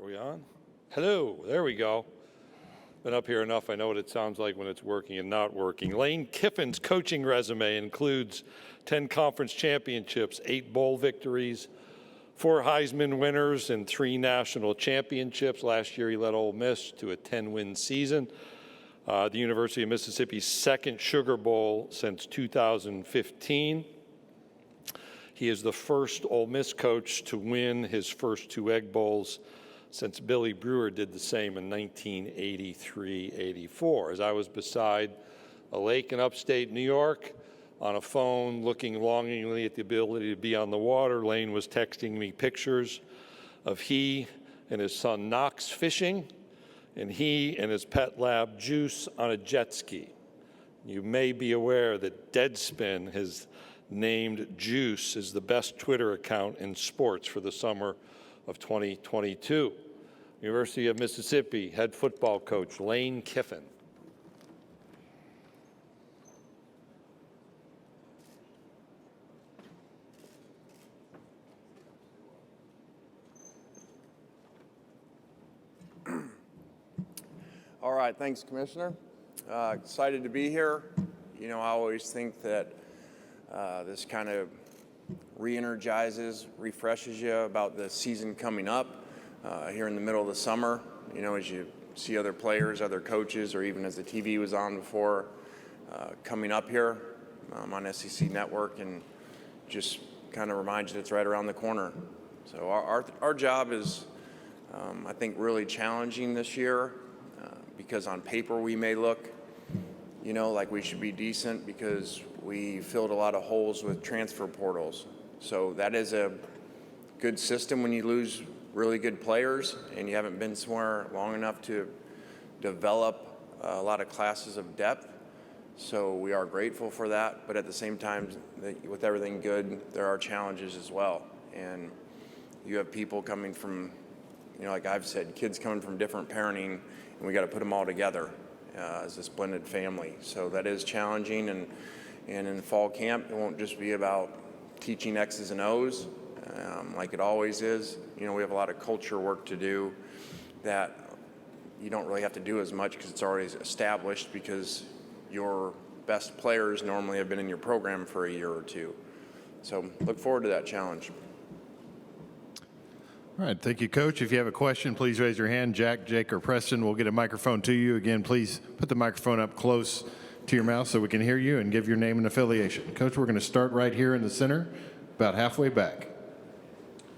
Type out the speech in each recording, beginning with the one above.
we on? Hello, there we go. Been up here enough, I know what it sounds like when it's working and not working. Lane Kiffin's coaching resume includes 10 conference championships, 8 bowl victories, 4 Heisman winners, and 3 national championships. Last year he led Ole Miss to a 10-win season. The University of Mississippi's second Sugar Bowl since 2015. He is the first Ole Miss coach to win his first 2 Egg Bowls since Billy Brewer did the same in 1983-84. As I was beside a lake in upstate New York on a phone looking longingly at the ability to be on the water, Lane was texting me pictures of he and his son Knox fishing and he and his pet lab Juice on a jet ski. You may be aware that Deadspin has named Juice as the best Twitter account in sports for the summer of 2022. University of Mississippi head football coach Lane Kiffin. All right, thanks, Commissioner. Excited to be here. You know, I always think that this kind of re-energizes, refreshes you about the season coming up here in the middle of the summer. You know, as you see other players, other coaches, or even as the TV was on before, coming up here on SEC Network, and just kind of reminds you that it's right around the corner. So our job is, I think, really challenging this year because on paper we may look, you know, like we should be decent because we filled a lot of holes with transfer portals. So that is a good system when you lose really good players and you haven't been somewhere long enough to develop a lot of classes of depth. So we are grateful for that, but at the same time, with everything good, there are challenges as well. And you have people coming from, you know, like I've said, kids coming from different parenting, and we got to put them all together as this blended family. So that is challenging, and in fall camp, it won't just be about teaching X's and O's like it always is. You know, we have a lot of culture work to do that you don't really have to do as much because it's already established, because your best players normally have been in your program for a year or two. So look forward to that challenge. All right, thank you, Coach. If you have a question, please raise your hand. Jack, Jake, or Preston will get a microphone to you. Again, please put the microphone up close to your mouth so we can hear you and give your name and affiliation. Coach, we're going to start right here in the center, about halfway back.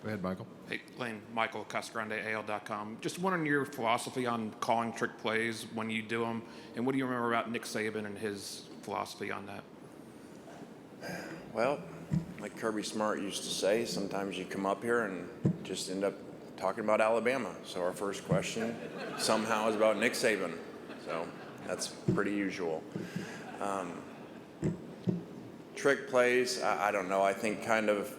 Go ahead, Michael. Hey, Lane, Michael, CasaGrandeAL.com. Just wondering your philosophy on calling trick plays when you do them, and what do you remember about Nick Saban and his philosophy on that? Well, like Kirby Smart used to say, sometimes you come up here and just end up talking about Alabama. So our first question somehow is about Nick Saban. So that's pretty usual. Trick plays, I don't know. I think kind of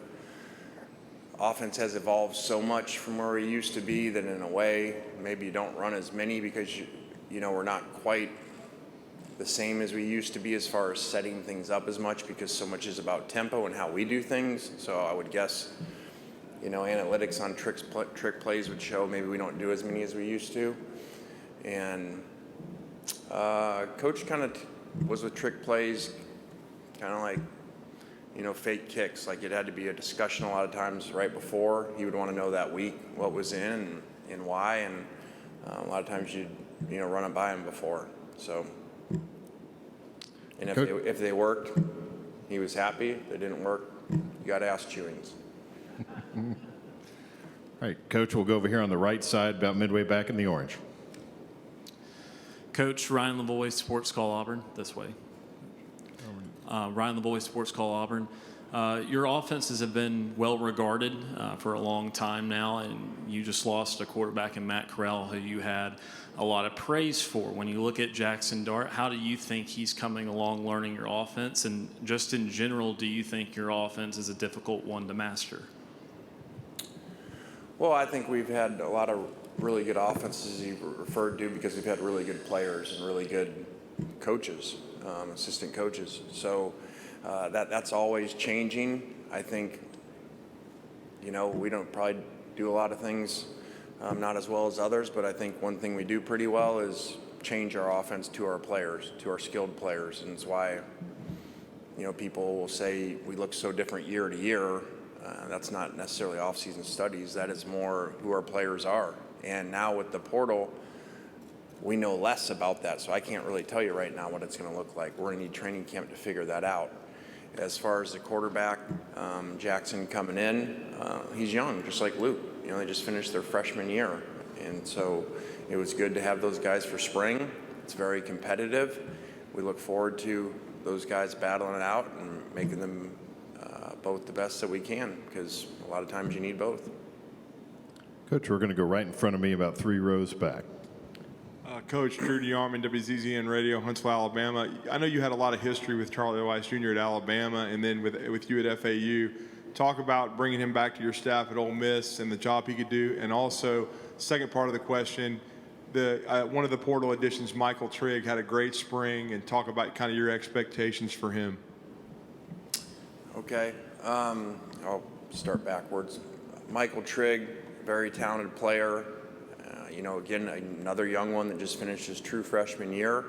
offense has evolved so much from where we used to be that in a way maybe you don't run as many because you know we're not quite the same as we used to be as far as setting things up as much, because so much is about tempo and how we do things. So I would guess, you know, analytics on trick plays would show maybe we don't do as many as we used to. And Coach kind of was with trick plays kind of like, you know, fake kicks. Like it had to be a discussion a lot of times right before. He would want to know that week what was in and why, and a lot of times you'd, you know, run it by him before. So. And if they worked, he was happy. If they didn't work, you got to ask Chewings. All right, Coach, we'll go over here on the right side, about midway back in the orange. Coach, Ryan Lavoie, Sports Call Auburn, this way. Ryan Lavoie, Sports Call Auburn. Your offenses have been well regarded for a long time now, and you just lost a quarterback in Matt Corral who you had a lot of praise for. When you look at Jackson Dart, how do you think he's coming along learning your offense? And just in general, do you think your offense is a difficult one to master? Well, I think we've had a lot of really good offenses you referred to because we've had really good players and really good coaches, assistant coaches. So that's always changing. I think, you know, we don't probably do a lot of things not as well as others, but I think one thing we do pretty well is change our offense to our players, to our skilled players, and it's why, people will say we look so different year to year. That's not necessarily off-season studies. That is more who our players are. And now with the portal, we know less about that, so I can't really tell you right now what it's going to look like. We're going to need training camp to figure that out. As far as the quarterback, Jackson coming in, he's young, just like Luke. They just finished their freshman year, and so it was good to have those guys for spring. It's very competitive. We look forward to those guys battling it out and making them both the best that we can, because a lot of times you need both. Coach, we're going to go right in front of me about 3 rows back. Coach Drew DeArmond, WZZN Radio, Huntsville, Alabama. I know you had a lot of history with Charlie Weiss Jr. at Alabama and then with you at FAU. Talk about bringing him back to your staff at Ole Miss and the job he could do. And also, second part of the question, one of the portal additions, Michael Trigg, had a great spring, and talk about kind of your expectations for him. Okay, I'll start backwards. Michael Trigg, very talented player. Again, another young one that just finished his true freshman year,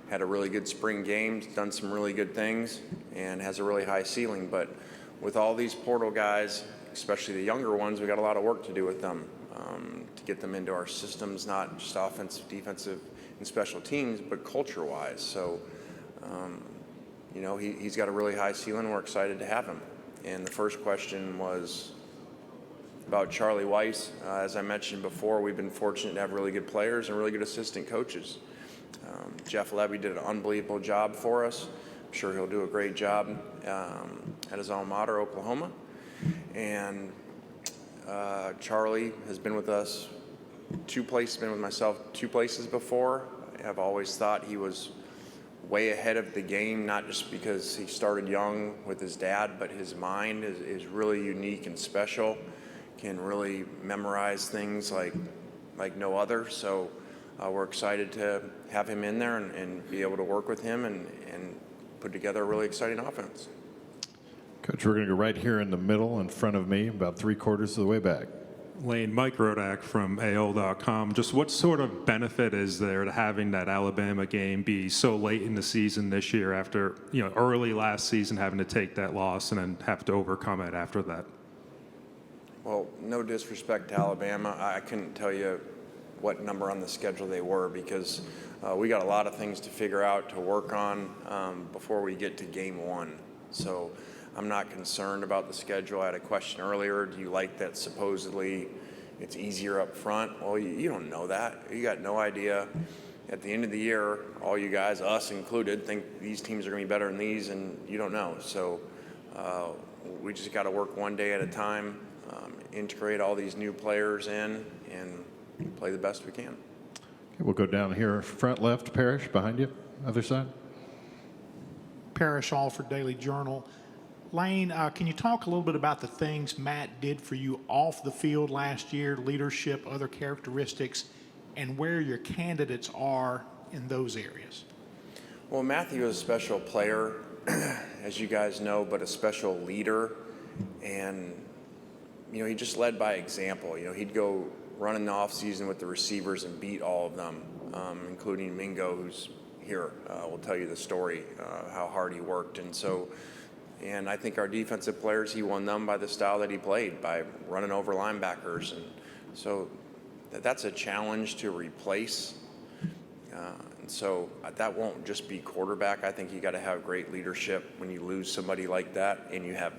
had a really good spring game, done some really good things, and has a really high ceiling. But with all these portal guys, especially the younger ones, we got a lot of work to do with them to get them into our systems, not just offensive, defensive, and special teams, but culture-wise. So, he's got a really high ceiling. We're excited to have him. And the first question was about Charlie Weiss. As I mentioned before, we've been fortunate to have really good players and really good assistant coaches. Jeff Levy did an unbelievable job for us. I'm sure he'll do a great job at his alma mater, Oklahoma. And Charlie has been with us 2 places, been with myself 2 places before. I've always thought he was way ahead of the game, not just because he started young with his dad, but his mind is really unique and special. Can really memorize things like no other. So we're excited to have him in there and be able to work with him and put together a really exciting offense. Coach, we're going to go right here in the middle in front of me, about 3/4 of the way back. Lane, Mike Rodak from AL.com. Just what sort of benefit is there to having that Alabama game be so late in the season this year after, early last season having to take that loss and then have to overcome it after that? Well, no disrespect to Alabama. I couldn't tell you what number on the schedule they were, because we got a lot of things to figure out, to work on before we get to game 1. So I'm not concerned about the schedule. I had a question earlier. Do you like that supposedly it's easier up front? Well, you don't know that. You got no idea. At the end of the year, all you guys, us included, think these teams are going to be better than these, and you don't know. So we just got to work one day at a time, integrate all these new players in, and play the best we can. Okay, we'll go down here, front left, Parrish, behind you, other side. Parrish, Alford Daily Journal. Lane, can you talk a little bit about the things Matt did for you off the field last year, leadership, other characteristics, and where your candidates are in those areas? Well, Matthew is a special player, as you guys know, but a special leader. And, he just led by example. He'd go run in the offseason with the receivers and beat all of them, including Mingo, who's here. Will tell you the story, how hard he worked. And I think our defensive players, he won them by the style that he played, by running over linebackers. And so that's a challenge to replace. And so that won't just be quarterback. I think you got to have great leadership when you lose somebody like that, and you have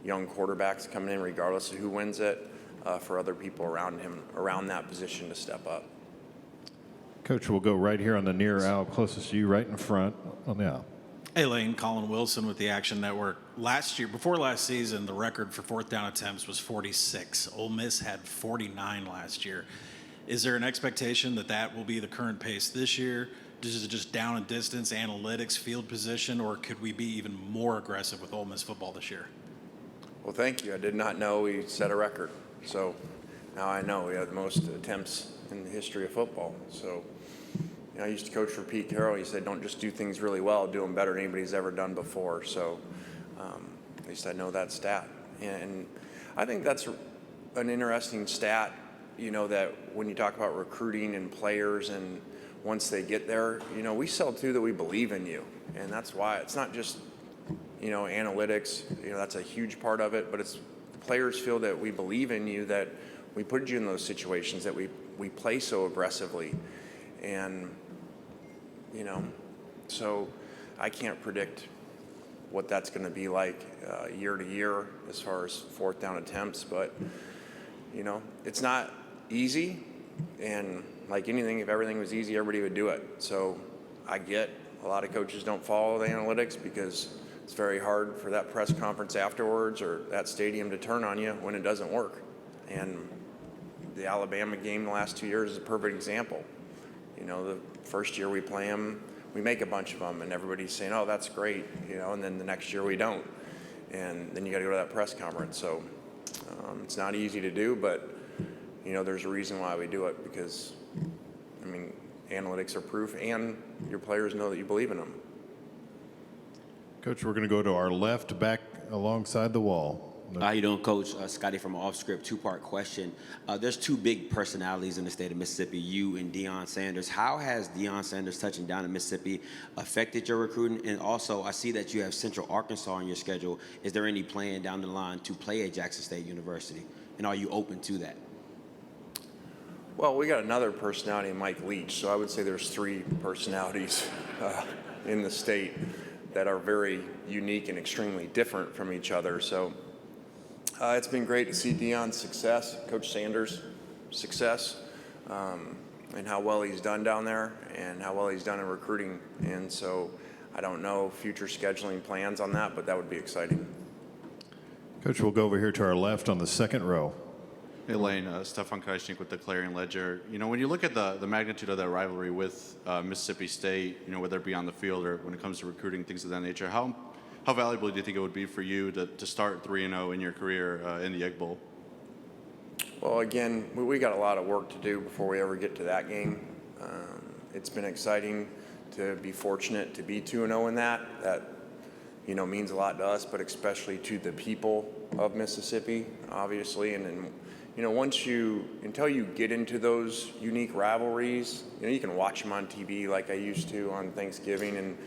young quarterbacks coming in regardless of who wins it, for other people around him, around that position, to step up. Coach, we'll go right here on the near aisle, closest to you, right in front on the aisle. Hey, Lane, Colin Wilson with the Action Network. Before last season, the record for 4th down attempts was 46. Ole Miss had 49 last year. Is there an expectation that will be the current pace this year? Is it just down and distance, analytics, field position, or could we be even more aggressive with Ole Miss football this year? Well, thank you. I did not know we set a record. So now I know we have the most attempts in the history of football. So I used to coach for Pete Carroll. He said, don't just do things really well, do them better than anybody's ever done before. So at least I know that stat. And I think that's an interesting stat, that when you talk about recruiting and players, and once they get there, we sell too that we believe in you. And that's why it's not just, analytics, that's a huge part of it, but it's the players feel that we believe in you, that we put you in those situations, that we play so aggressively. And, so I can't predict what that's going to be like year to year as far as fourth down attempts, but it's not easy, and like anything, if everything was easy, everybody would do it. So I get a lot of coaches don't follow the analytics because it's very hard for that press conference afterwards or that stadium to turn on you when it doesn't work. And the Alabama game the last 2 years is a perfect example. The first year we play them, we make a bunch of them, and everybody's saying, oh, that's great, and then the next year we don't. And then you got to go to that press conference. So it's not easy to do, but, there's a reason why we do it, because, analytics are proof, and your players know that you believe in them. Coach, we're going to go to our left, back alongside the wall. How you doing, Coach? Scotty from Off Script. Two-part question. There's two big personalities in the state of Mississippi, you and Deion Sanders. How has Deion Sanders touching down in Mississippi affected your recruiting? And also, I see that you have Central Arkansas on your schedule. Is there any plan down the line to play at Jackson State University? And are you open to that? Well, we got another personality, Mike Leach, so I would say there's three personalities in the state that are very unique and extremely different from each other. So it's been great to see Deion's success, Coach Sanders' success, and how well he's done down there and how well he's done in recruiting. And so I don't know future scheduling plans on that, but that would be exciting. Coach, we'll go over here to our left on the second row. Hey, Lane, Stefan Kreisnik with the Clarion Ledger. When you look at the magnitude of that rivalry with Mississippi State, whether it be on the field or when it comes to recruiting, things of that nature, how valuable do you think it would be for you to start 3-0 in your career in the Egg Bowl? Well, again, we got a lot of work to do before we ever get to that game. It's been exciting to be fortunate to be 2-0 in that. That, means a lot to us, but especially to the people of Mississippi, obviously. And then, until you get into those unique rivalries, you can watch them on TV like I used to on Thanksgiving and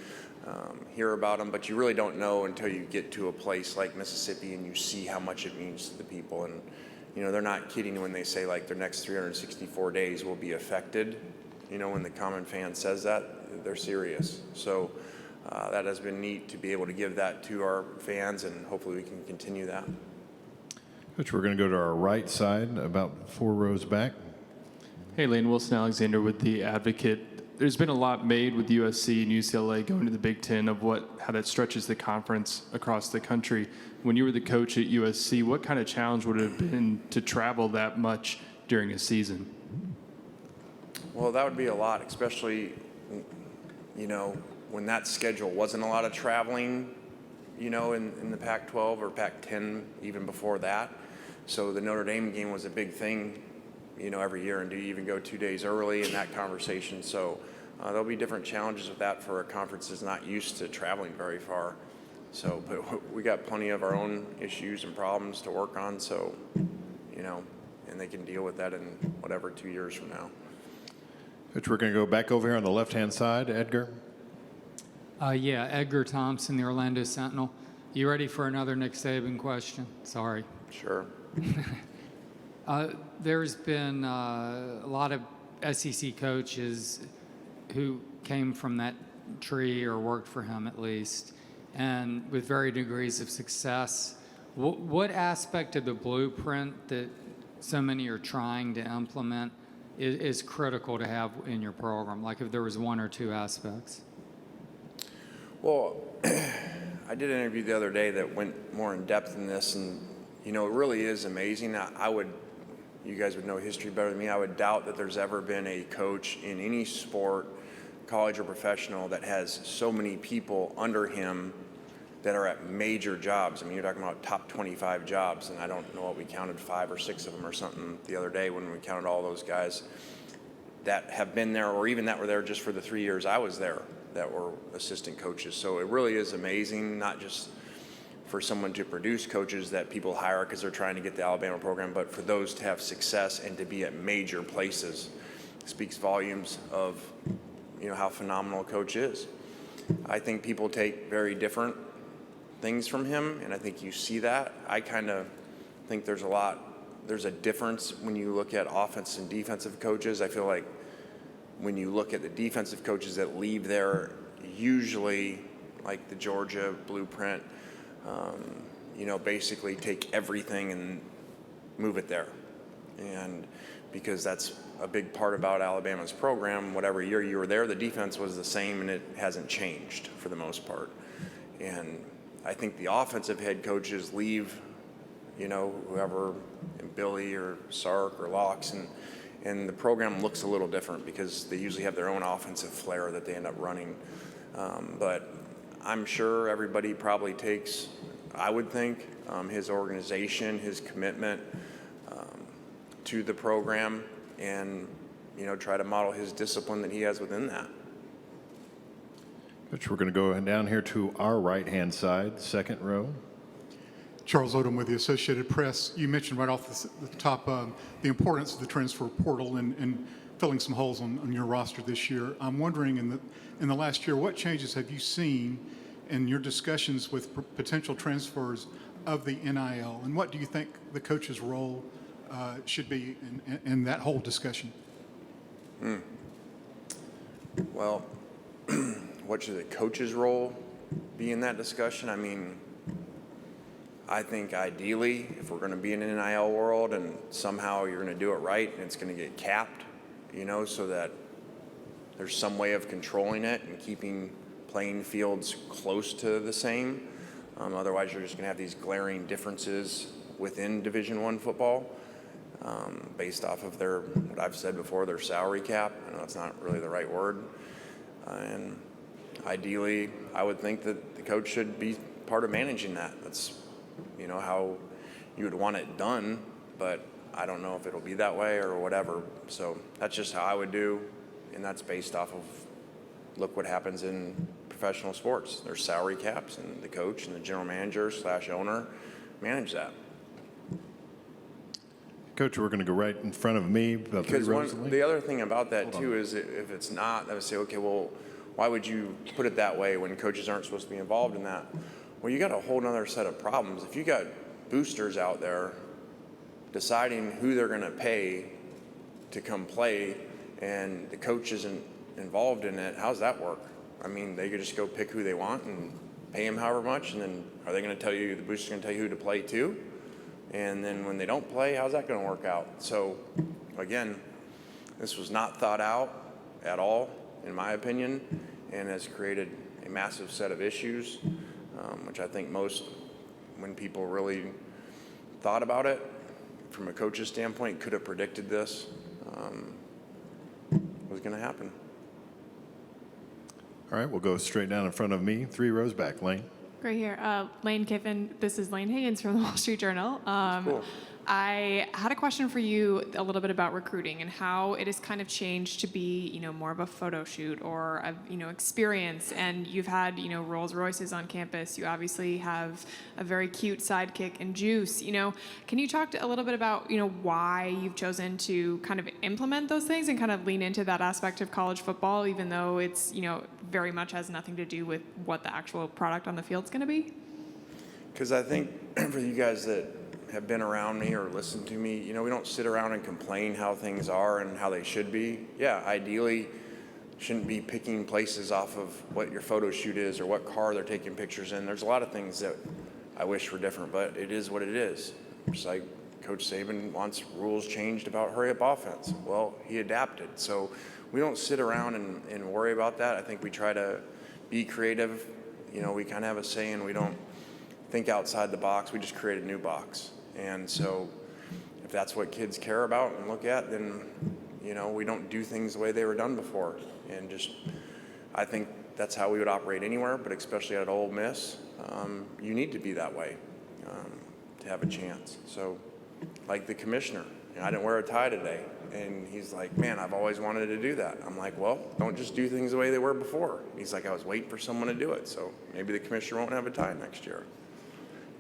hear about them, but you really don't know until you get to a place like Mississippi and you see how much it means to the people. And, they're not kidding when they say like their next 364 days will be affected. When the common fan says that, they're serious. So that has been neat to be able to give that to our fans, and hopefully we can continue that. Coach, we're going to go to our right side, about 4 rows back. Hey, Lane, Wilson Alexander with The Advocate. There's been a lot made with USC and UCLA going to the Big Ten of how that stretches the conference across the country. When you were the coach at USC, what kind of challenge would it have been to travel that much during a season? Well, that would be a lot, especially, when that schedule wasn't a lot of traveling, in the Pac-12 or Pac-10 even before that. So the Notre Dame game was a big thing, every year. And do you even go 2 days early in that conversation? So there'll be different challenges with that for a conference that's not used to traveling very far. So, but we got plenty of our own issues and problems to work on. So, and they can deal with that in whatever 2 years from now. Coach, we're going to go back over here on the left-hand side. Edgar. Yeah, Edgar Thompson, the Orlando Sentinel. You ready for another Nick Saban question? Sorry. Sure. There's been a lot of SEC coaches who came from that tree or worked for him at least, and with varying degrees of success. What aspect of the blueprint that so many are trying to implement is critical to have in your program? Like if there was one or two aspects? Well, I did an interview the other day that went more in depth in this, and it really is amazing. You guys would know history better than me. I would doubt that there's ever been a coach in any sport, college or professional, that has so many people under him that are at major jobs. I mean, you're talking about top 25 jobs, and I don't know what we counted, 5 or 6 of them or something the other day when we counted all those guys that have been there, or even that were there just for the 3 years I was there, that were assistant coaches. So it really is amazing, not just for someone to produce coaches that people hire because they're trying to get the Alabama program, but for those to have success and to be at major places speaks volumes of, how phenomenal a coach is. I think people take very different things from him, and I think you see that. I kind of think there's a difference when you look at offense and defensive coaches. I feel like when you look at the defensive coaches that leave there, usually like the Georgia blueprint, basically take everything and move it there. And because that's a big part about Alabama's program, whatever year you were there, the defense was the same and it hasn't changed for the most part. And I think the offensive head coaches leave, whoever, Billy or Sark or Locks, and the program looks a little different because they usually have their own offensive flair that they end up running. But I'm sure everybody probably takes, I would think, his organization, his commitment to the program, and try to model his discipline that he has within that. Coach, we're going to go down here to our right-hand side, second row. Charles Odom with the Associated Press. You mentioned right off the top the importance of the transfer portal and filling some holes on your roster this year. I'm wondering, in the last year, what changes have you seen in your discussions with potential transfers of the NIL, and what do you think the coach's role should be in that whole discussion? Well, what should the coach's role be in that discussion? I mean, I think ideally, if we're going to be in an NIL world and somehow you're going to do it right and it's going to get capped, so that there's some way of controlling it and keeping playing fields close to the same. Otherwise, you're just going to have these glaring differences within Division I football based off of what I've said before, their salary cap. I know that's not really the right word. And ideally, I would think that the coach should be part of managing that. That's how you would want it done, but I don't know if it'll be that way or whatever. So that's just how I would do, and that's based off of look what happens in professional sports. There's salary caps, and the coach and the general manager / owner manage that. Coach, we're going to go right in front of me. Because the other thing about that too is if it's not, I would say, okay, well, why would you put it that way when coaches aren't supposed to be involved in that? Well, you got a whole other set of problems. If you got boosters out there deciding who they're going to pay to come play and the coach isn't involved in it, how's that work? I mean, they could just go pick who they want and pay them however much, and then are they going to tell you, the boosters going to tell you who to play to? And then when they don't play, how's that going to work out? So, again, this was not thought out at all, in my opinion, and has created a massive set of issues, which I think when people really thought about it, from a coach's standpoint, could have predicted this was going to happen. All right, we'll go straight down in front of me, 3 rows back. Lane. Right here. Lane Kiffin. This is Lane Higgins from the Wall Street Journal. Cool. I had a question for you a little bit about recruiting and how it has kind of changed to be, more of a photo shoot or a, experience. And you've had, Rolls Royces on campus. You obviously have a very cute sidekick and Juice. Can you talk a little bit about, why you've chosen to kind of implement those things and kind of lean into that aspect of college football, even though it's, very much has nothing to do with what the actual product on the field is going to be? Because I think for you guys that have been around me or listened to me, we don't sit around and complain how things are and how they should be. Yeah, ideally, shouldn't be picking places off of what your photo shoot is or what car they're taking pictures in. There's a lot of things that I wish were different, but it is what it is. Just like Coach Saban wants rules changed about hurry-up offense. Well, he adapted. So we don't sit around and worry about that. I think we try to be creative. We kind of have a saying, we don't think outside the box, we just create a new box. And so if that's what kids care about and look at, then, we don't do things the way they were done before. And I think that's how we would operate anywhere, but especially at Ole Miss, you need to be that way to have a chance. So like the commissioner, I didn't wear a tie today. And he's like, man, I've always wanted to do that. I'm like, well, don't just do things the way they were before. He's like, I was waiting for someone to do it. So maybe the commissioner won't have a tie next year.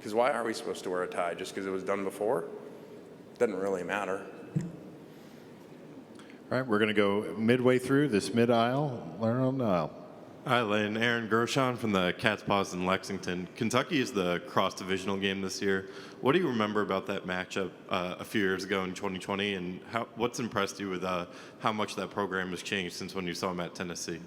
Because why are we supposed to wear a tie? Just because it was done before? Doesn't really matter. All right, we're going to go midway through this mid-aisle. Learn on the aisle. Hi, Lane. Aaron Gershon from the Cats Paws in Lexington. Kentucky is the cross-divisional game this year. What do you remember about that matchup a few years ago in 2020, and what's impressed you with how much that program has changed since when you saw them at Tennessee?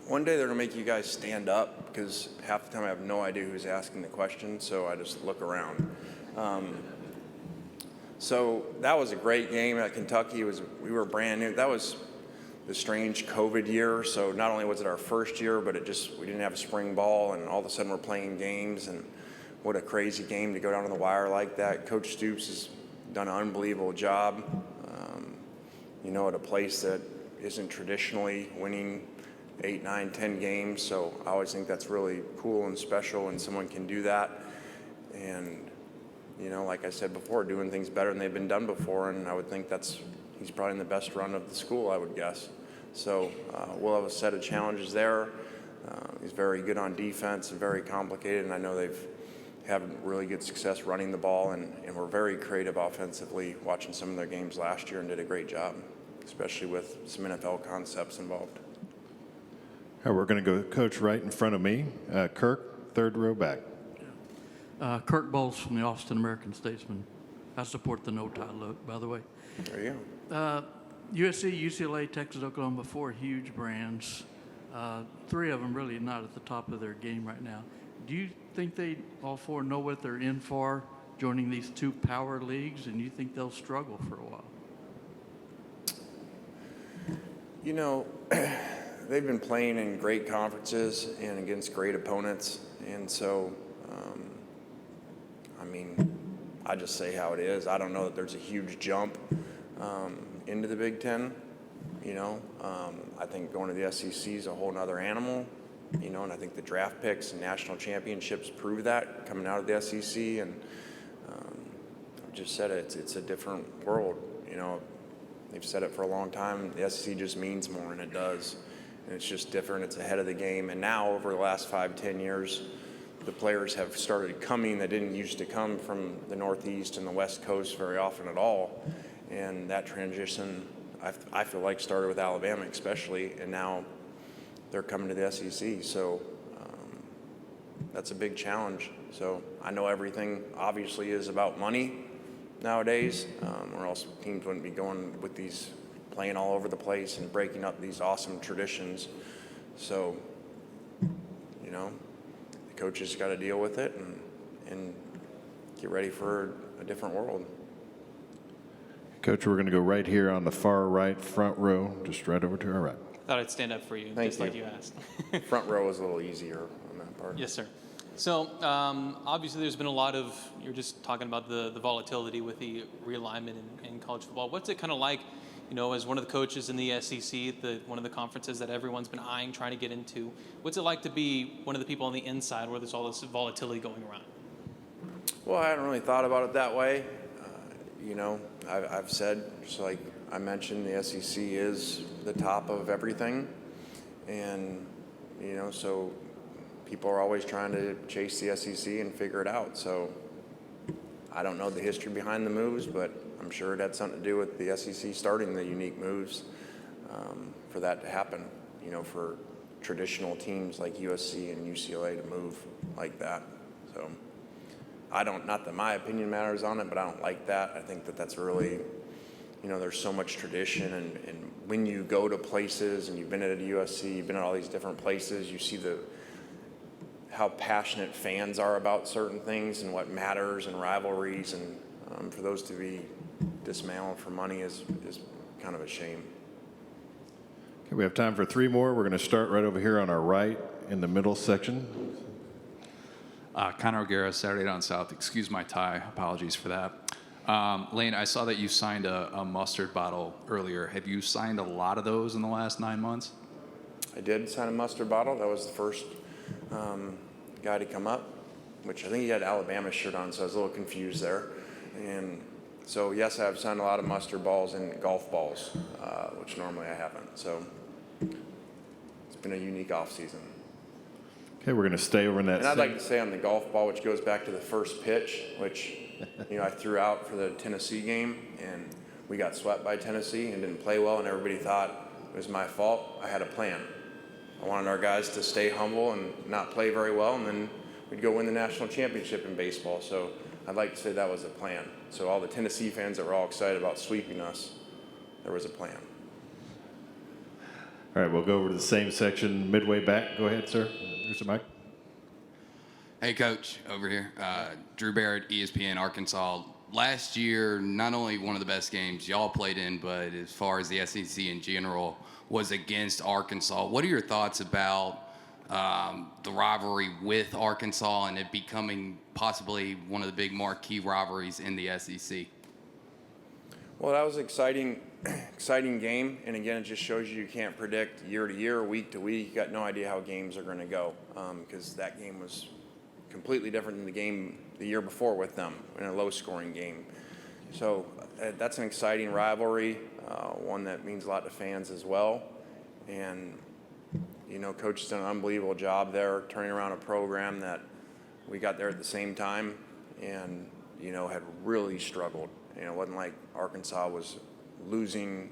One day they're going to make you guys stand up because half the time I have no idea who's asking the question, so I just look around. So that was a great game at Kentucky. We were brand new. That was the strange COVID year. So not only was it our first year, but we didn't have a spring ball, and all of a sudden we're playing games. And what a crazy game to go down to the wire like that. Coach Stoops has done an unbelievable job. At a place that isn't traditionally winning 8, 9, 10 games. So I always think that's really cool and special when someone can do that. And like I said before, doing things better than they've been done before, and I would think he's probably in the best run of the school, I would guess. So we'll have a set of challenges there. He's very good on defense and very complicated, and I know they've had really good success running the ball, and were very creative offensively watching some of their games last year and did a great job, especially with some NFL concepts involved. All right, we're going to go coach right in front of me. Kirk, third row back. Kirk Bowles from the Austin American-Statesman. I support the no-tie look, by the way. There you go. USC, UCLA, Texas, Oklahoma, 4 huge brands. 3 of them really not at the top of their game right now. Do you think they all 4 know what they're in for joining these 2 power leagues, and you think they'll struggle for a while? They've been playing in great conferences and against great opponents, and so I just say how it is. I don't know that there's a huge jump into the Big Ten. I think going to the SEC is a whole nother animal, and I think the draft picks and national championships prove that coming out of the SEC. And I've just said it's a different world. They've said it for a long time. The SEC just means more, and it does. And it's just different. It's ahead of the game. And now, over the last 5, 10 years, the players have started coming that didn't used to come from the Northeast and the West Coast very often at all. And that transition, I feel like, started with Alabama especially, and now they're coming to the SEC. So that's a big challenge. So I know everything obviously is about money nowadays, or else teams wouldn't be going with these, playing all over the place and breaking up these awesome traditions. So, the coaches got to deal with it and get ready for a different world. Coach, we're going to go right here on the far right, front row, just right over to our right. Thought I'd stand up for you, Thank just you. like you asked. Front row is a little easier on that part. Yes, sir. So obviously there's been a lot of, you're just talking about the volatility with the realignment in college football. What's it kind of like, as one of the coaches in the SEC, one of the conferences that everyone's been eyeing, trying to get into, what's it like to be one of the people on the inside where there's all this volatility going around? Well, I hadn't really thought about it that way. I've said, just like I mentioned, the SEC is the top of everything. And, so people are always trying to chase the SEC and figure it out. So I don't know the history behind the moves, but I'm sure it had something to do with the SEC starting the unique moves for that to happen, for traditional teams like USC and UCLA to move like that. So not that my opinion matters on it, but I don't like that. I think that that's really, there's so much tradition, and when you go to places, and you've been at USC, you've been at all these different places, you see how passionate fans are about certain things and what matters and rivalries, and for those to be dismantled for money is kind of a shame. Okay, we have time for 3 more. We're going to start right over here on our right in the middle section. Connor O'Gara, Saturday Down South. Excuse my tie. Apologies for that. Lane, I saw that you signed a mustard bottle earlier. Have you signed a lot of those in the last 9 months? I did sign a mustard bottle. That was the first guy to come up, which I think he had Alabama shirt on, so I was a little confused there. And so, yes, I've signed a lot of mustard balls and golf balls, which normally I haven't. So it's been a unique off season. Okay, we're going to stay over in that. And I'd like to say on the golf ball, which goes back to the first pitch, which I threw out for the Tennessee game, and we got swept by Tennessee and didn't play well, and everybody thought it was my fault. I had a plan. I wanted our guys to stay humble and not play very well, and then we'd go win the national championship in baseball. So I'd like to say that was a plan. So all the Tennessee fans that were all excited about sweeping us, there was a plan. All right, we'll go over to the same section midway back. Go ahead, sir. Here's the mic. Hey, Coach, over here. Drew Barrett, ESPN, Arkansas. Last year, not only one of the best games y'all played in, but as far as the SEC in general, was against Arkansas. What are your thoughts about the rivalry with Arkansas and it becoming possibly one of the big marquee rivalries in the SEC? Well, that was an exciting game, and again, it just shows you can't predict year to year, week to week. You got no idea how games are going to go because that game was completely different than the game the year before with them in a low-scoring game. So that's an exciting rivalry, one that means a lot to fans as well. And Coach has done an unbelievable job there, turning around a program that we got there at the same time, and had really struggled. It wasn't like Arkansas was losing,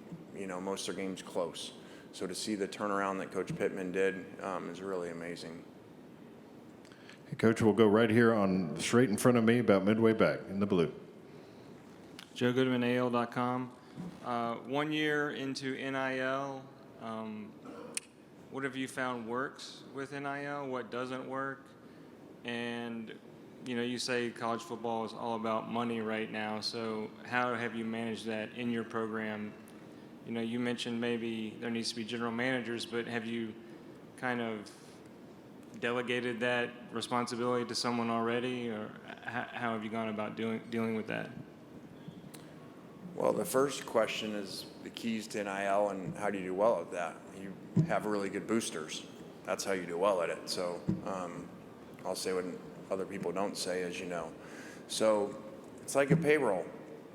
most of their games close. So to see the turnaround that Coach Pittman did is really amazing. Hey, Coach, we'll go right here on straight in front of me, about midway back in the blue. Joe Goodman, AL.com. 1 year into NIL, what have you found works with NIL? What doesn't work? And you say college football is all about money right now, so how have you managed that in your program? You mentioned maybe there needs to be general managers, but have you kind of delegated that responsibility to someone already, or how have you gone about dealing with that? Well, the first question is the keys to NIL and how do you do well at that? You have really good boosters. That's how you do well at it. So I'll say what other people don't say, as you know. So it's like a payroll,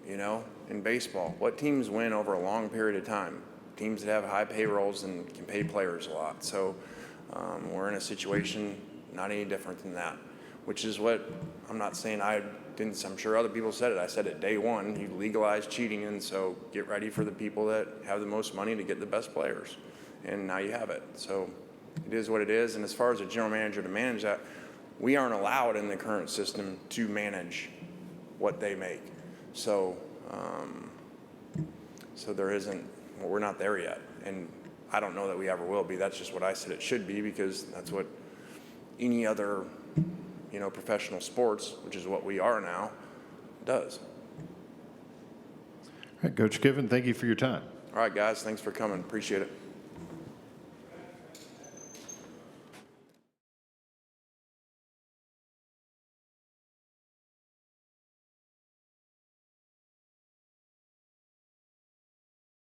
in baseball. What teams win over a long period of time? Teams that have high payrolls and can pay players a lot. So we're in a situation not any different than that, which is what I'm not saying I didn't. I'm sure other people said it. I said it day one. You legalize cheating, and so get ready for the people that have the most money to get the best players. And now you have it. So it is what it is. And as far as a general manager to manage that, we aren't allowed in the current system to manage what they make. So there isn't. Well, we're not there yet, and I don't know that we ever will be. That's just what I said it should be, because that's what any other, professional sports, which is what we are now, does. All right, Coach Kiffin, thank you for your time. All right, guys, thanks for coming. Appreciate it.